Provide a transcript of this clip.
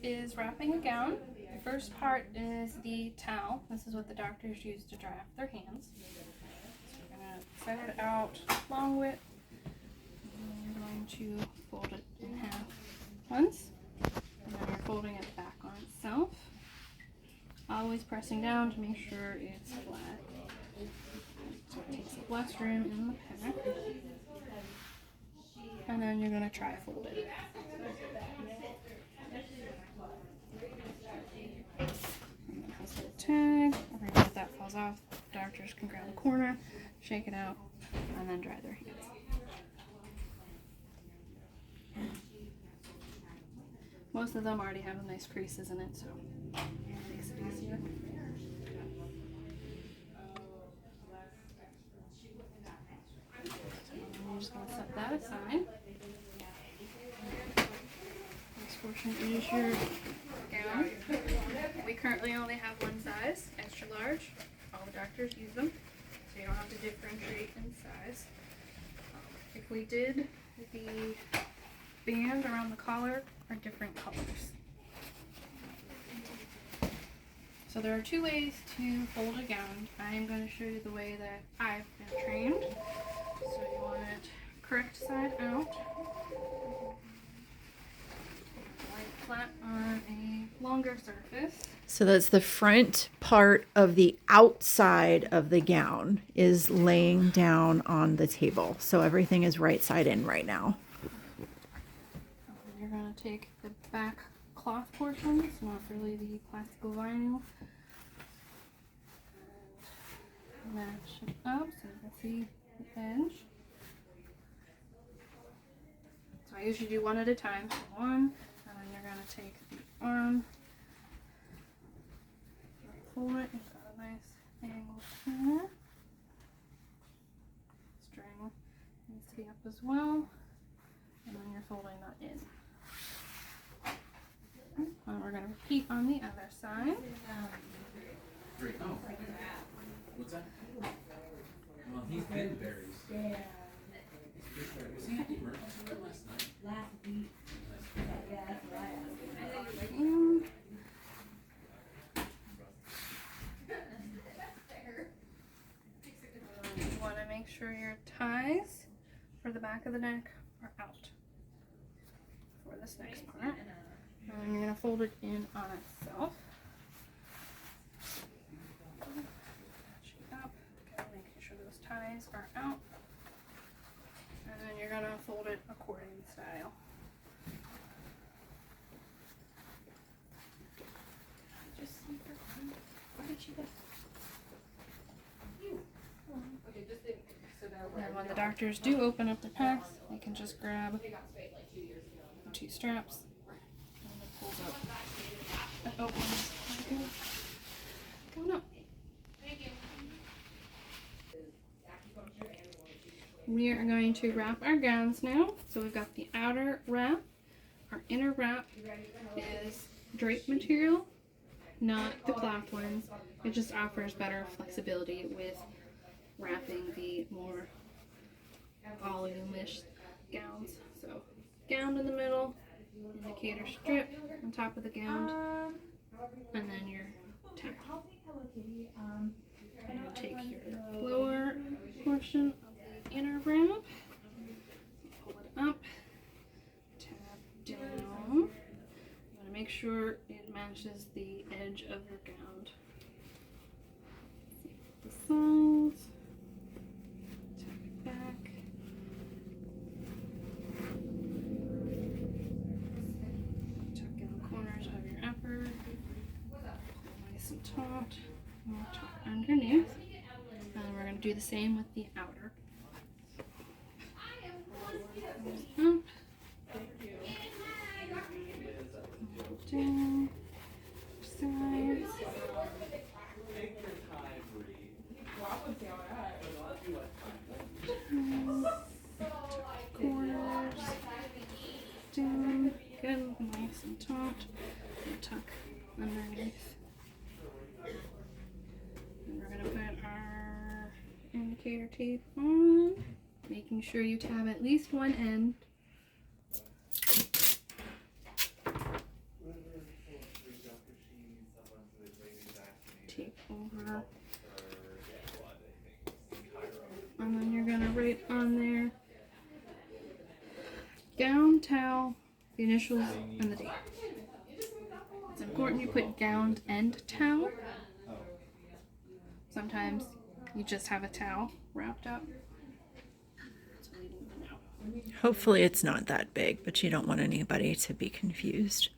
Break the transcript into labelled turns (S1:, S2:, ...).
S1: is wrapping a gown. The first part is the towel. This is what the doctors use to dry off their hands. So we're going to set it out long width. And we're going to fold it in half once. And then you're folding it back on itself. Always pressing down to make sure it's flat. So it takes up less room in the pack. And then you're going to try fold it. And then has a little tag. If that falls off, doctors can grab a corner, shake it out, and then dry their hands. Most of them already have nice creases in it, so it makes it easier. I'm just going to set that aside. This portion is your gown. We currently only have one size, extra large. All the doctors use them, so you don't have to differentiate in size. If we did, the band around the collar are different colors. So there are two ways to fold a gown. I am going to show you the way that I've been trained. So you want it correct side out, lay it flat on a longer surface.
S2: So that's the front part of the outside of the gown is laying down on the table. So everything is right side in right now.
S1: You're going to take the back cloth portion, it's not really the plastical vinyl, and match it up so you can see the edge. So I usually do one at a time. So one, and then you're going to take the arm, pull it, you've got a nice angle here. String needs to be up as well, and then you're folding that in. And we're going to repeat on the other side.
S3: Oh, what's that? Well, he's been berries. Yeah. Was he at the emergency room last night?
S4: Last week. Yeah, that's right.
S1: You want to make sure your ties for the back of the neck are out for this next part. And you're going to fold it in on itself. Match it up, making sure those ties are out. And then you're going to fold it accordion style. Just see her. Where did she go? And when the doctors do open up their packs, they can just grab the two straps. Pulls up and opens. Going up. We are going to wrap our gowns now. So we've got the outer wrap. Our inner wrap is drape material, not the cloth ones. It just offers better flexibility with wrapping the more volume-ish gowns. So gown in the middle, indicator strip on top of the gown, and then your towel. And you take your lower portion of the inner wrap, pull it up, tab down. You want to make sure it matches the edge of your gown. The sides, tap it back. Nice and taut. We'll tuck underneath. And we're going to do the same with the outer. Up. Down. Sides. Corners. Down. Good. Nice and taut. And tuck underneath. And we're going to put our indicator tape on, making sure you tab at least one end. right on there. Gown, towel, the initials, and the date. It's important you put gown and towel. Sometimes you just have a towel wrapped up. So we didn't know.
S2: Hopefully it's not that big, but you don't want anybody to be confused.